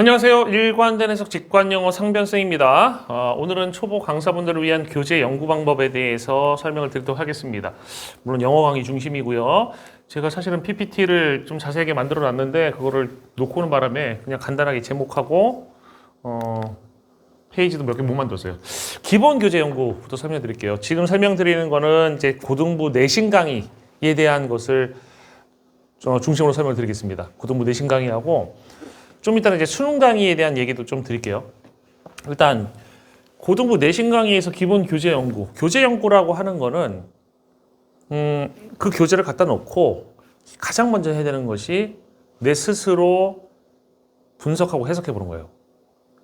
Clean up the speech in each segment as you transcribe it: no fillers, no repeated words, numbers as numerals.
안녕하세요. 일관된 해석 직관영어 상변쌤입니다. 오늘은 초보 강사분들을 위한 교재 연구 방법에 대해서 설명을 드리도록 하겠습니다. 물론 영어 강의 중심이고요. 제가 사실은 PPT를 좀 자세하게 만들어 놨는데 그거를 놓고 오는 바람에 그냥 간단하게 제목하고 페이지도 몇 개 못 만들었어요. 기본 교재 연구부터 설명드릴게요. 지금 설명드리는 거는 이제 고등부 내신 강의에 대한 것을 중심으로 설명드리겠습니다. 고등부 내신 강의하고 좀 이따는 이제 수능 강의에 대한 얘기도 좀 드릴게요. 일단 고등부 내신 강의에서 기본 교재 연구, 교재 연구라고 하는 거는 그 교재를 갖다 놓고 가장 먼저 해야 되는 것이 내 스스로 분석하고 해석해 보는 거예요.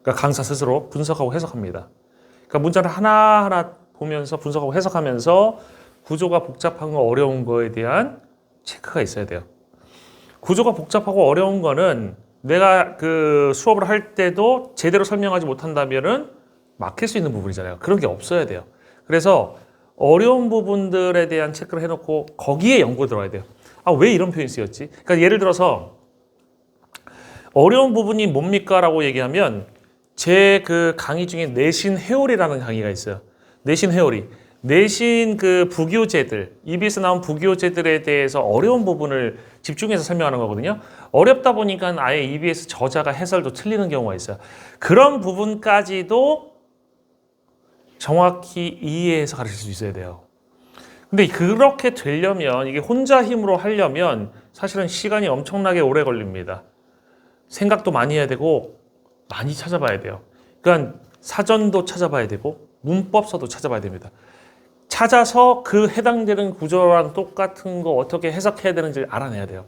그러니까 강사 스스로 분석하고 해석합니다. 그러니까 문자를 하나하나 보면서 분석하고 해석하면서 구조가 복잡한 거 어려운 거에 대한 체크가 있어야 돼요. 구조가 복잡하고 어려운 거는 내가 그 수업을 할 때도 제대로 설명하지 못한다면은 막힐 수 있는 부분이잖아요. 그런 게 없어야 돼요. 그래서 어려운 부분들에 대한 체크를 해놓고 거기에 연구 들어가야 돼요. 왜 이런 표현이 쓰였지? 그러니까 예를 들어서 어려운 부분이 뭡니까? 라고 얘기하면 제 그 강의 중에 내신 회오리라는 강의가 있어요. 내신 회오리. 내신 그 부교재들, EBS 나온 부교재들에 대해서 어려운 부분을 집중해서 설명하는 거거든요. 어렵다 보니까 아예 EBS 저자가 해설도 틀리는 경우가 있어요. 그런 부분까지도 정확히 이해해서 가르칠 수 있어야 돼요. 근데 그렇게 되려면 이게 혼자 힘으로 하려면 사실은 시간이 엄청나게 오래 걸립니다. 생각도 많이 해야 되고 많이 찾아봐야 돼요. 그러니까 사전도 찾아봐야 되고 문법서도 찾아봐야 됩니다. 찾아서 그 해당되는 구조랑 똑같은 거 어떻게 해석해야 되는지를 알아내야 돼요.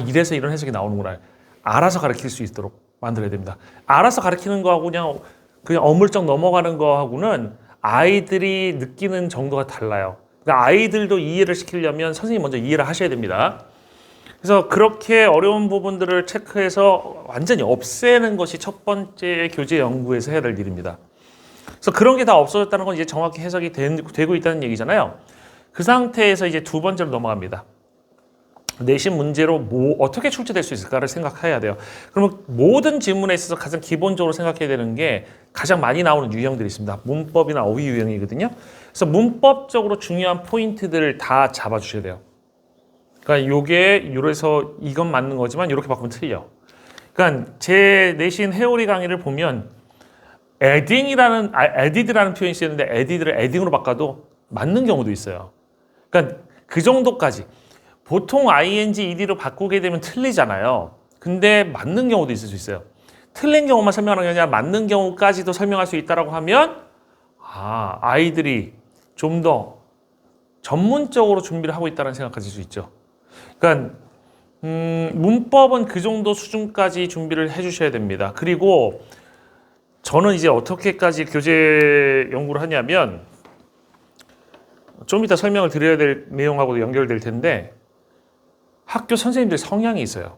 이래서 이런 해석이 나오는구나. 알아서 가르칠 수 있도록 만들어야 됩니다. 알아서 가르치는 거하고 그냥 어물쩍 넘어가는 거하고는 아이들이 느끼는 정도가 달라요. 그러니까 아이들도 이해를 시키려면 선생님이 먼저 이해를 하셔야 됩니다. 그래서 그렇게 어려운 부분들을 체크해서 완전히 없애는 것이 첫 번째 교재 연구에서 해야 될 일입니다. 그래서 그런 게 다 없어졌다는 건 이제 정확히 해석이 되고 있다는 얘기잖아요. 그 상태에서 이제 두 번째로 넘어갑니다. 내신 문제로 어떻게 출제될 수 있을까를 생각해야 돼요. 그러면 모든 질문에 있어서 가장 기본적으로 생각해야 되는 게 가장 많이 나오는 유형들이 있습니다. 문법이나 어휘 유형이거든요. 그래서 문법적으로 중요한 포인트들을 다 잡아주셔야 돼요. 그러니까 요게 이래서 이건 맞는 거지만 이렇게 바꾸면 틀려. 그러니까 제 내신 회오리 강의를 보면 added라는 표현이 쓰였는데 added를 adding으로 바꿔도 맞는 경우도 있어요. 그러니까 그 정도까지. 보통 ing, ed로 바꾸게 되면 틀리잖아요. 근데 맞는 경우도 있을 수 있어요. 틀린 경우만 설명하는 게 아니라 맞는 경우까지도 설명할 수 있다고 하면 아이들이 좀 더 전문적으로 준비를 하고 있다는 생각 가질 수 있죠. 그러니까 문법은 그 정도 수준까지 준비를 해주셔야 됩니다. 그리고 저는 이제 어떻게까지 교재 연구를 하냐면 좀 이따 설명을 드려야 될 내용하고도 연결될 텐데 학교 선생님들 성향이 있어요.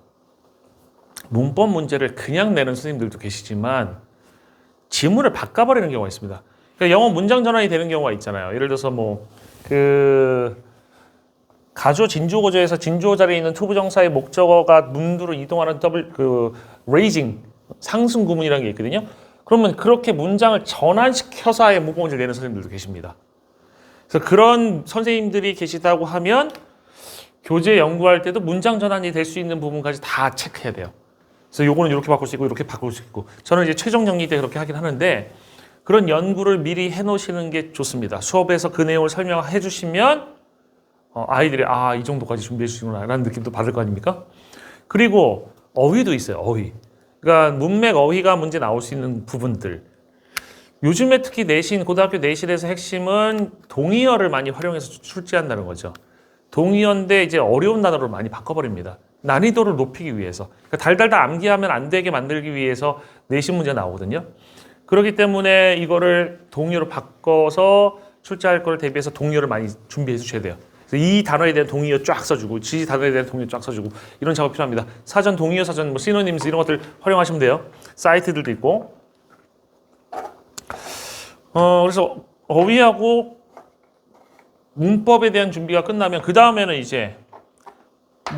문법 문제를 그냥 내는 선생님들도 계시지만 지문을 바꿔버리는 경우가 있습니다. 그러니까 영어 문장 전환이 되는 경우가 있잖아요. 예를 들어서 가조 진주어 구조에서 진주어 자리에 있는 투부정사의 목적어가 문두로 이동하는 raising 상승 구문이라는 게 있거든요. 그러면 그렇게 문장을 전환시켜서 아예 문법문제를 내는 선생님들도 계십니다. 그래서 그런 선생님들이 계시다고 하면 교재 연구할 때도 문장 전환이 될 수 있는 부분까지 다 체크해야 돼요. 그래서 요거는 이렇게 바꿀 수 있고 이렇게 바꿀 수 있고 저는 이제 최종 정리 때 그렇게 하긴 하는데 그런 연구를 미리 해놓으시는 게 좋습니다. 수업에서 그 내용을 설명해 주시면 아이들이 이 정도까지 준비해 주시구나 라는 느낌도 받을 거 아닙니까? 그리고 어휘도 있어요. 어휘. 그러니까 문맥 어휘가 문제 나올 수 있는 부분들. 요즘에 특히 고등학교 내신에서 핵심은 동의어를 많이 활용해서 출제한다는 거죠. 동의어인데 이제 어려운 단어를 많이 바꿔버립니다. 난이도를 높이기 위해서. 그러니까 달달달 암기하면 안 되게 만들기 위해서 내신 문제가 나오거든요. 그렇기 때문에 이거를 동의어로 바꿔서 출제할 거를 대비해서 동의어를 많이 준비해 주셔야 돼요. 그래서 이 단어에 대한 동의어 쫙 써주고 지 단어에 대한 동의어 쫙 써주고 이런 작업 필요합니다. 사전, 동의어 사전, 시노님스 이런 것들 활용하시면 돼요. 사이트들도 있고. 그래서 어휘하고 문법에 대한 준비가 끝나면 그 다음에는 이제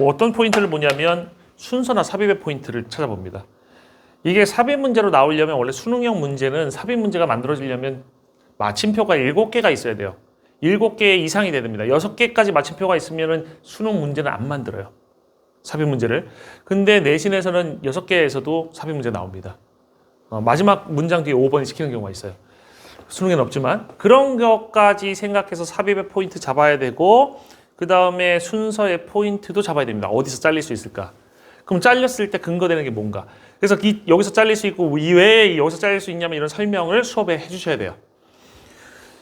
어떤 포인트를 보냐면 순서나 삽입의 포인트를 찾아봅니다. 이게 삽입 문제로 나오려면 원래 수능형 문제는 삽입 문제가 만들어지려면 마침표가 7개가 있어야 돼요. 7개 이상이 돼야 됩니다. 6개까지 마침표가 있으면 수능 문제는 안 만들어요. 삽입 문제를. 근데 내신에서는 6개에서도 삽입 문제 나옵니다. 마지막 문장 뒤에 5번이 시키는 경우가 있어요. 수능에는 없지만 그런 것까지 생각해서 삽입의 포인트 잡아야 되고 그 다음에 순서의 포인트도 잡아야 됩니다. 어디서 잘릴 수 있을까? 그럼 잘렸을 때 근거되는 게 뭔가? 그래서 여기서 잘릴 수 있고 이 외에 여기서 잘릴 수 있냐면 이런 설명을 수업에 해주셔야 돼요.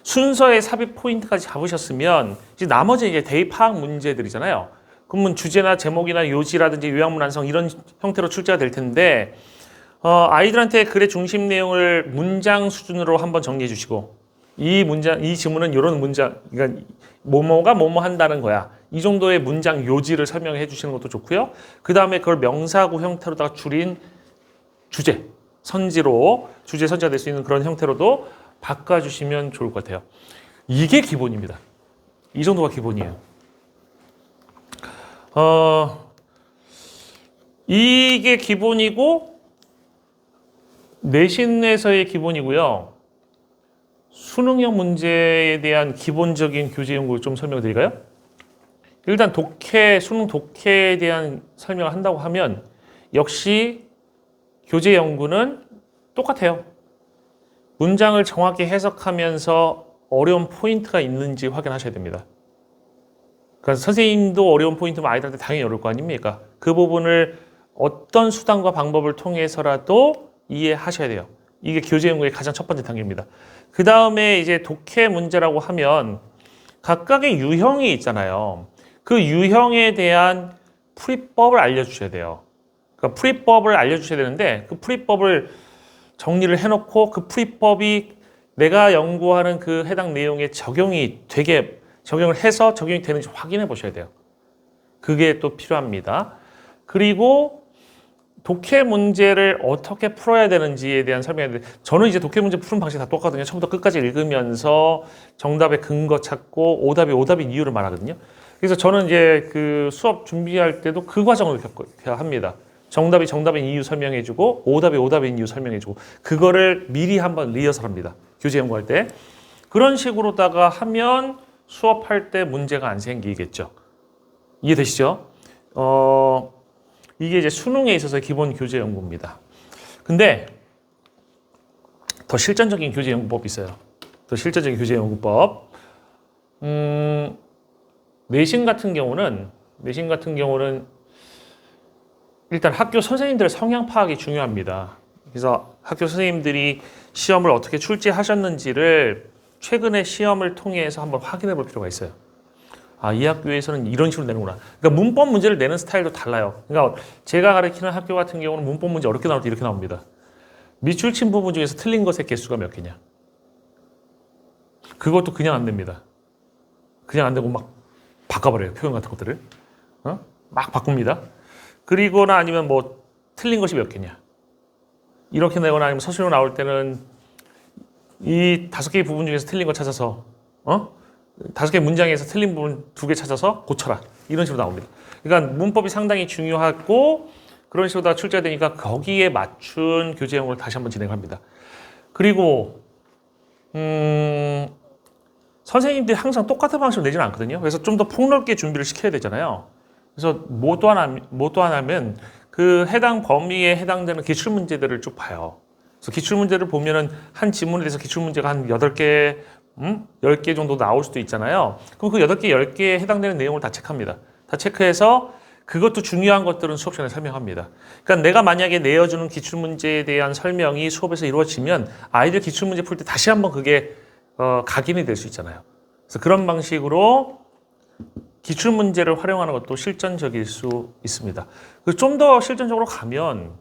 순서의 삽입 포인트까지 잡으셨으면 이제 나머지 이제 대입 파악 문제들이잖아요. 그러면 주제나 제목이나 요지라든지 요약문 완성 이런 형태로 출제가 될 텐데 아이들한테 글의 중심 내용을 문장 수준으로 한번 정리해 주시고 이 문장, 이 지문은 이런 문장, 그러니까 뭐뭐가 뭐뭐 한다는 거야. 이 정도의 문장 요지를 설명해 주시는 것도 좋고요. 그 다음에 그걸 명사구 형태로다가 줄인 주제, 주제 선지가 될 수 있는 그런 형태로도 바꿔주시면 좋을 것 같아요. 이게 기본입니다. 이 정도가 기본이에요. 이게 기본이고 내신에서의 기본이고요. 수능형 문제에 대한 기본적인 교재 연구를 좀 설명드릴까요? 일단 수능 독해에 대한 설명을 한다고 하면 역시 교재 연구는 똑같아요. 문장을 정확히 해석하면서 어려운 포인트가 있는지 확인하셔야 됩니다. 그러니까 선생님도 어려운 포인트면 아이들한테 당연히 어려울 거 아닙니까? 그 부분을 어떤 수단과 방법을 통해서라도 이해하셔야 돼요. 이게 교재 연구의 가장 첫 번째 단계입니다. 그 다음에 이제 독해 문제라고 하면 각각의 유형이 있잖아요. 그 유형에 대한 풀이법을 알려주셔야 돼요. 그러니까 풀이법을 알려주셔야 되는데 그 풀이법을 정리를 해놓고 그 풀이법이 내가 연구하는 그 해당 내용에 적용이 적용을 해서 적용이 되는지 확인해 보셔야 돼요. 그게 또 필요합니다. 그리고 독해 문제를 어떻게 풀어야 되는지에 대한 설명인데 저는 이제 독해 문제 푸는 방식이 다 똑같거든요. 처음부터 끝까지 읽으면서 정답의 근거 찾고 오답인 이유를 말하거든요. 그래서 저는 이제 그 수업 준비할 때도 그 과정을 겪어야 합니다. 정답인 이유 설명해주고 오답인 이유 설명해주고 그거를 미리 한번 리허설합니다. 교재 연구할 때. 그런 식으로다가 하면 수업할 때 문제가 안 생기겠죠. 이해되시죠? 이게 이제 수능에 있어서 기본 교재 연구입니다. 근데 더 실전적인 교재 연구법이 있어요. 더 실전적인 교재 연구법. 내신 같은 경우는 일단 학교 선생님들의 성향 파악이 중요합니다. 그래서 학교 선생님들이 시험을 어떻게 출제하셨는지를 최근에 시험을 통해서 한번 확인해 볼 필요가 있어요. 아, 이 학교에서는 이런 식으로 내는구나. 그러니까 문법 문제를 내는 스타일도 달라요. 그러니까 제가 가르치는 학교 같은 경우는 문법 문제 어렵게 나올 때 이렇게 나옵니다. 밑줄친 부분 중에서 틀린 것의 개수가 몇 개냐. 그것도 그냥 안 됩니다. 그냥 안 되고 막 바꿔버려요. 표현 같은 것들을. 막 바꿉니다. 그리거나 아니면 뭐 틀린 것이 몇 개냐. 이렇게 내거나 아니면 서술로 나올 때는 이 5개의 부분 중에서 틀린 거 찾아서 5개 문장에서 틀린 부분 2개 찾아서 고쳐라. 이런 식으로 나옵니다. 그러니까 문법이 상당히 중요하고 그런 식으로 다 출제되니까 거기에 맞춘 교재 연구를 다시 한번 진행합니다. 그리고 선생님들이 항상 똑같은 방식으로 내지는 않거든요. 그래서 좀 더 폭넓게 준비를 시켜야 되잖아요. 그래서 뭐 또 하나면 그 해당 범위에 해당되는 기출문제들을 쭉 봐요. 그래서 기출문제를 보면은 한 지문에 대해서 기출문제가 한 8개, 10개 정도 나올 수도 있잖아요. 그럼 그 8개, 10개에 해당되는 내용을 다 체크합니다. 다 체크해서 그것도 중요한 것들은 수업 시간에 설명합니다. 그러니까 내가 만약에 내어주는 기출문제에 대한 설명이 수업에서 이루어지면 아이들 기출문제 풀 때 다시 한번 그게 각인이 될 수 있잖아요. 그래서 그런 방식으로 기출문제를 활용하는 것도 실전적일 수 있습니다. 좀 더 실전적으로 가면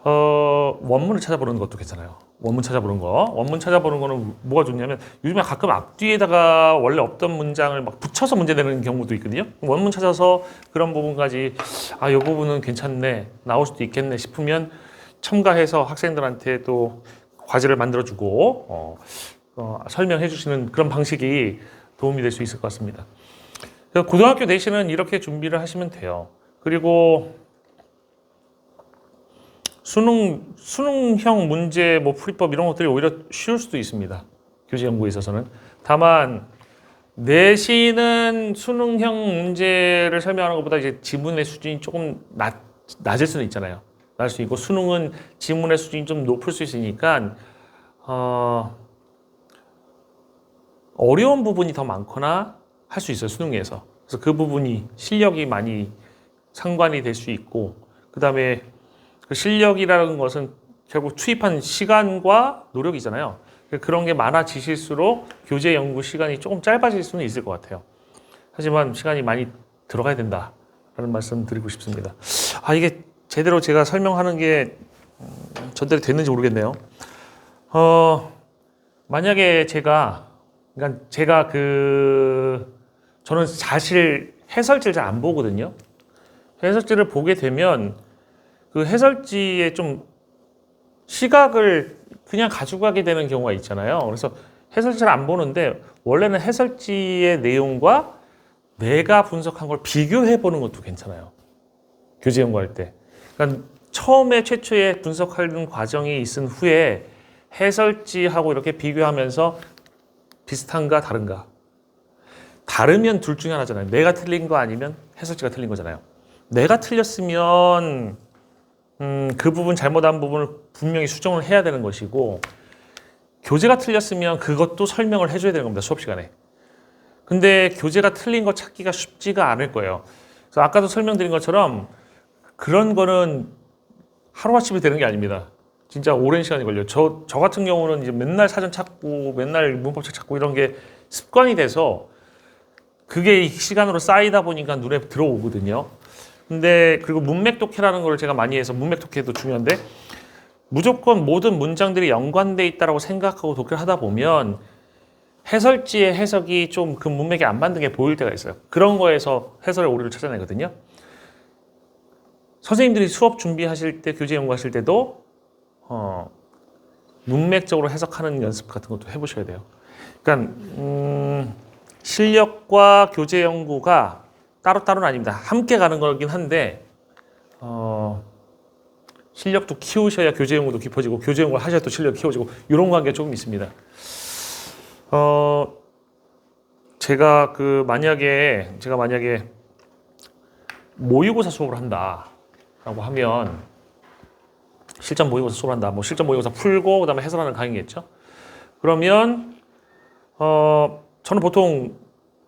원문을 찾아보는 것도 괜찮아요. 원문 찾아보는 거는 뭐가 좋냐면 요즘에 가끔 앞뒤에다가 원래 없던 문장을 막 붙여서 문제 내는 경우도 있거든요. 원문 찾아서 그런 부분까지 이 부분은 괜찮네, 나올 수도 있겠네 싶으면 첨가해서 학생들한테 또 과제를 만들어주고 설명해 주시는 그런 방식이 도움이 될 수 있을 것 같습니다. 고등학교 내신은 이렇게 준비를 하시면 돼요. 그리고 수능형 문제, 뭐 풀이법 이런 것들이 오히려 쉬울 수도 있습니다. 교재 연구에 있어서는. 다만 내신은 수능형 문제를 설명하는 것보다 이제 지문의 수준이 조금 낮을 수는 있잖아요. 낮을 수 있고 수능은 지문의 수준이 좀 높을 수 있으니까 어려운 부분이 더 많거나 할 수 있어요. 수능에서. 그래서 그 부분이 실력이 많이 상관이 될 수 있고, 그 다음에 그 실력이라는 것은 결국 투입한 시간과 노력이잖아요. 그런 게 많아지실수록 교재 연구 시간이 조금 짧아질 수는 있을 것 같아요. 하지만 시간이 많이 들어가야 된다라는 말씀 드리고 싶습니다. 이게 제대로 제가 설명하는 게 전달이 됐는지 모르겠네요. 만약에 그러니까 저는 사실 해설지를 잘 안 보거든요. 해설지를 보게 되면 그 해설지에 좀 시각을 그냥 가져가게 되는 경우가 있잖아요. 그래서 해설지 잘 안 보는데 원래는 해설지의 내용과 내가 분석한 걸 비교해 보는 것도 괜찮아요. 교재 연구할 때. 그러니까 처음에 최초에 분석하는 과정이 있은 후에 해설지하고 이렇게 비교하면서 비슷한가 다른가. 다르면 둘 중에 하나잖아요. 내가 틀린 거 아니면 해설지가 틀린 거잖아요. 내가 틀렸으면 그 부분 잘못한 부분을 분명히 수정을 해야 되는 것이고 교재가 틀렸으면 그것도 설명을 해줘야 되는 겁니다. 수업 시간에. 근데 교재가 틀린 거 찾기가 쉽지가 않을 거예요. 그래서 아까도 설명드린 것처럼 그런 거는 하루아침에 되는 게 아닙니다. 진짜 오랜 시간이 걸려요. 저 같은 경우는 이제 맨날 사전 찾고 맨날 문법책 찾고 이런 게 습관이 돼서 그게 시간으로 쌓이다 보니까 눈에 들어오거든요. 근데 그리고 문맥 독해라는 걸 제가 많이 해서 문맥 독해도 중요한데 무조건 모든 문장들이 연관돼 있다라고 생각하고 독해를 하다 보면 해설지의 해석이 좀 그 문맥에 안 맞는 게 보일 때가 있어요. 그런 거에서 해설의 오류를 찾아내거든요. 선생님들이 수업 준비하실 때, 교재 연구하실 때도 문맥적으로 해석하는 연습 같은 것도 해보셔야 돼요. 그러니까 실력과 교재 연구가 따로따로는 아닙니다. 함께 가는 거긴 한데 실력도 키우셔야 교재 연구도 깊어지고 교재 연구를 하셔야 또 실력이 키워지고 이런 관계가 조금 있습니다. 제가 만약에 모의고사 수업을 한다라고 하면 실전 모의고사 수업을 한다. 뭐 실전 모의고사 풀고 그다음에 해설하는 강의겠죠. 그러면 저는 보통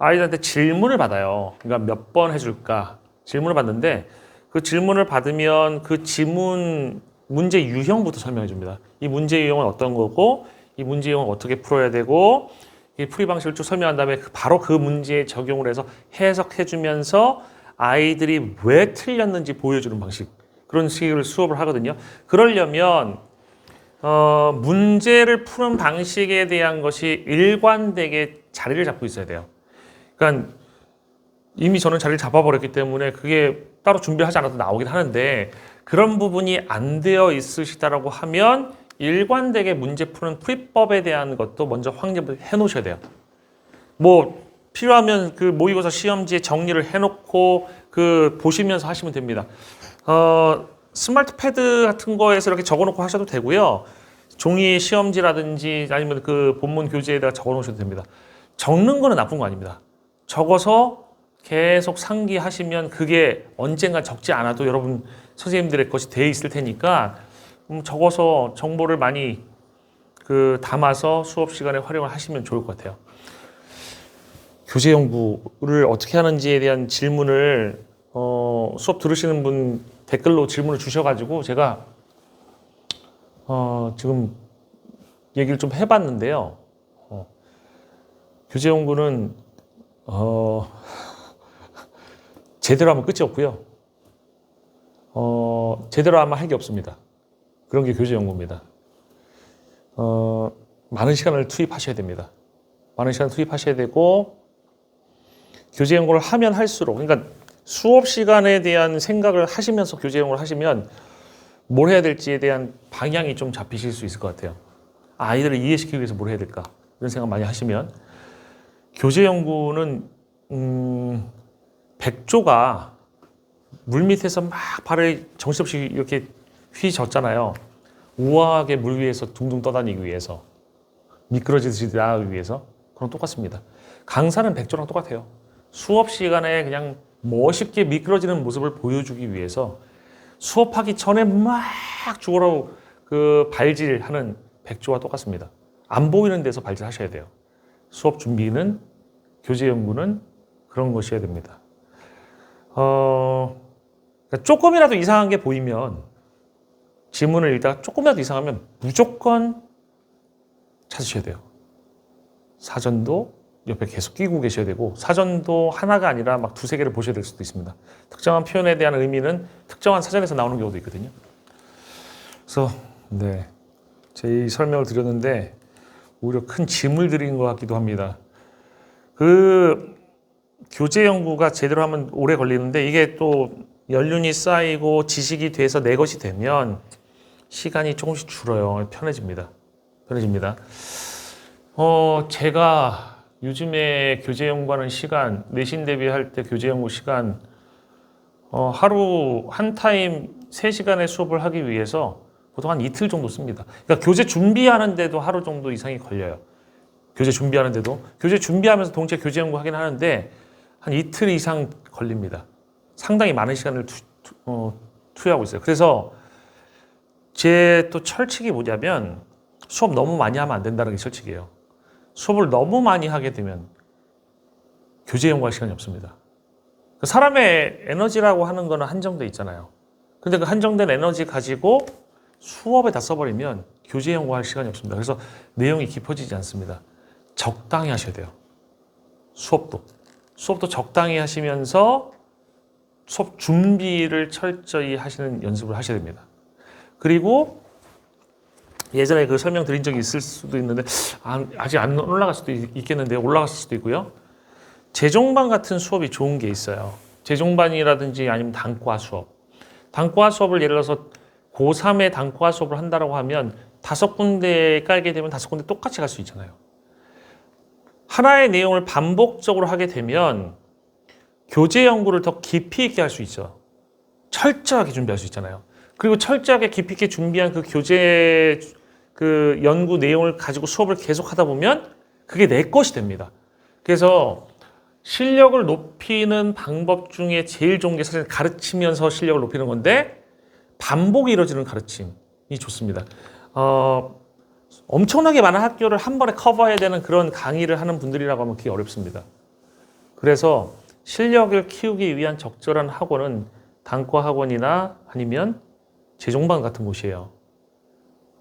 아이들한테 질문을 받아요. 그러니까 몇 번 해줄까 질문을 받는데 그 질문을 받으면 그 지문 문제 유형부터 설명해 줍니다. 이 문제 유형은 어떤 거고 이 문제 유형은 어떻게 풀어야 되고 이 풀이 방식을 쭉 설명한 다음에 바로 그 문제에 적용을 해서 해석해 주면서 아이들이 왜 틀렸는지 보여주는 방식 그런 식으로 수업을 하거든요. 그러려면 문제를 푸는 방식에 대한 것이 일관되게 자리를 잡고 있어야 돼요. 그러니까 이미 저는 자리를 잡아버렸기 때문에 그게 따로 준비하지 않아도 나오긴 하는데 그런 부분이 안 되어 있으시다라고 하면 일관되게 문제 푸는 풀이법에 대한 것도 먼저 확립을 해 놓으셔야 돼요. 뭐 필요하면 그 모의고사 시험지에 정리를 해놓고 보시면서 하시면 됩니다. 스마트 패드 같은 거에서 이렇게 적어놓고 하셔도 되고요. 종이 시험지라든지 아니면 그 본문 교재에다가 적어놓으셔도 됩니다. 적는 거는 나쁜 거 아닙니다. 적어서 계속 상기하시면 그게 언젠가 적지 않아도 여러분 선생님들의 것이 돼 있을 테니까 적어서 정보를 많이 담아서 수업 시간에 활용을 하시면 좋을 것 같아요. 교재 연구를 어떻게 하는지에 대한 질문을 수업 들으시는 분 댓글로 질문을 주셔가지고 제가 지금 얘기를 좀 해봤는데요. 교재 연구는 제대로 하면 끝이 없고요. 제대로 하면 할 게 없습니다. 그런 게 교재 연구입니다. 많은 시간을 투입하셔야 됩니다. 많은 시간을 투입하셔야 되고 교재 연구를 하면 할수록 그러니까 수업 시간에 대한 생각을 하시면서 교재 연구를 하시면 뭘 해야 될지에 대한 방향이 좀 잡히실 수 있을 것 같아요. 아이들을 이해시키기 위해서 뭘 해야 될까 이런 생각 많이 하시면 교재 연구는 백조가 물 밑에서 막 발을 정신없이 이렇게 휘젓잖아요. 우아하게 물 위에서 둥둥 떠다니기 위해서, 미끄러지듯이 나가기 위해서. 그럼 똑같습니다. 강사는 백조랑 똑같아요. 수업 시간에 그냥 멋있게 미끄러지는 모습을 보여주기 위해서 수업하기 전에 막 죽어라 그 발질하는 백조와 똑같습니다. 안 보이는 데서 발질하셔야 돼요. 수업 준비는, 교재 연구는 그런 것이어야 됩니다. 그러니까 조금이라도 이상한 게 보이면, 지문을 읽다가 조금이라도 이상하면 무조건 찾으셔야 돼요. 사전도 옆에 계속 끼고 계셔야 되고, 사전도 하나가 아니라 막 두세 개를 보셔야 될 수도 있습니다. 특정한 표현에 대한 의미는 특정한 사전에서 나오는 경우도 있거든요. 그래서 네, 제 설명을 드렸는데 오히려 큰 짐을 드린 것 같기도 합니다. 그 교재 연구가 제대로 하면 오래 걸리는데, 이게 또 연륜이 쌓이고 지식이 돼서 내 것이 되면 시간이 조금씩 줄어요. 편해집니다. 제가 요즘에 교재 연구하는 시간, 내신 대비할 때 교재 연구 시간, 하루 한 타임 3시간의 수업을 하기 위해서 보통 한 이틀 정도 씁니다. 그러니까 교재 준비하는데도 하루 정도 이상이 걸려요. 교재 준비하면서 동시에 교재 연구 하긴 하는데 한 이틀 이상 걸립니다. 상당히 많은 시간을 투여하고 있어요. 그래서 제 또 철칙이 뭐냐면, 수업 너무 많이 하면 안 된다는 게 철칙이에요. 수업을 너무 많이 하게 되면 교재 연구할 시간이 없습니다. 사람의 에너지라고 하는 거는 한정돼 있잖아요. 근데 그 한정된 에너지 가지고 수업에 다 써버리면 교재 연구할 시간이 없습니다. 그래서 내용이 깊어지지 않습니다. 적당히 하셔야 돼요. 수업도 적당히 하시면서 수업 준비를 철저히 하시는 연습을 하셔야 됩니다. 그리고 예전에 그 설명 드린 적이 있을 수도 있는데, 아직 안 올라갈 수도 있겠는데 올라갔을 수도 있고요. 재종반 같은 수업이 좋은 게 있어요. 재종반이라든지 아니면 단과 수업. 단과 수업을 예를 들어서 고3의 단과 수업을 한다고 하면 5군데 깔게 되면 5군데 똑같이 갈 수 있잖아요. 하나의 내용을 반복적으로 하게 되면 교재 연구를 더 깊이 있게 할 수 있죠. 철저하게 준비할 수 있잖아요. 그리고 철저하게 깊이 있게 준비한 그 교재 그 연구 내용을 가지고 수업을 계속 하다 보면 그게 내 것이 됩니다. 그래서 실력을 높이는 방법 중에 제일 좋은 게 사실 가르치면서 실력을 높이는 건데, 반복이 이루어지는 가르침이 좋습니다. 엄청나게 많은 학교를 한 번에 커버해야 되는 그런 강의를 하는 분들이라고 하면 그게 어렵습니다. 그래서 실력을 키우기 위한 적절한 학원은 단과 학원이나 아니면 재종반 같은 곳이에요.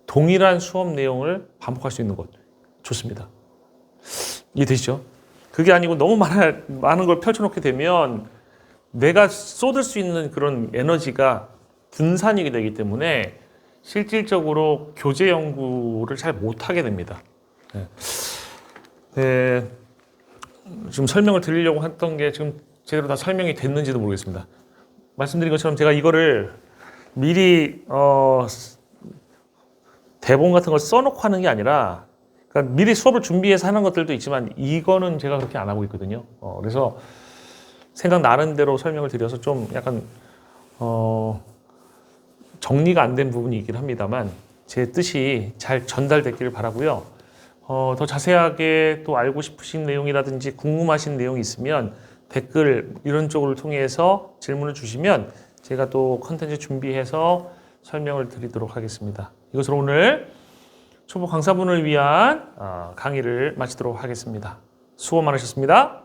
동일한 수업 내용을 반복할 수 있는 곳 좋습니다. 이해되시죠? 그게 아니고 너무 많은 걸 펼쳐놓게 되면 내가 쏟을 수 있는 그런 에너지가 분산이 되기 때문에 실질적으로 교재 연구를 잘 못하게 됩니다. 네. 지금 설명을 드리려고 했던 게 지금 제대로 다 설명이 됐는지도 모르겠습니다. 말씀드린 것처럼 제가 이거를 미리 대본 같은 걸 써놓고 하는 게 아니라, 그러니까 미리 수업을 준비해서 하는 것들도 있지만 이거는 제가 그렇게 안 하고 있거든요. 그래서 생각나는 대로 설명을 드려서 좀 약간 정리가 안 된 부분이 있긴 합니다만 제 뜻이 잘 전달됐기를 바라고요. 더 자세하게 또 알고 싶으신 내용이라든지 궁금하신 내용이 있으면 댓글 이런 쪽을 통해서 질문을 주시면 제가 또 컨텐츠 준비해서 설명을 드리도록 하겠습니다. 이것으로 오늘 초보 강사분을 위한 강의를 마치도록 하겠습니다. 수고 많으셨습니다.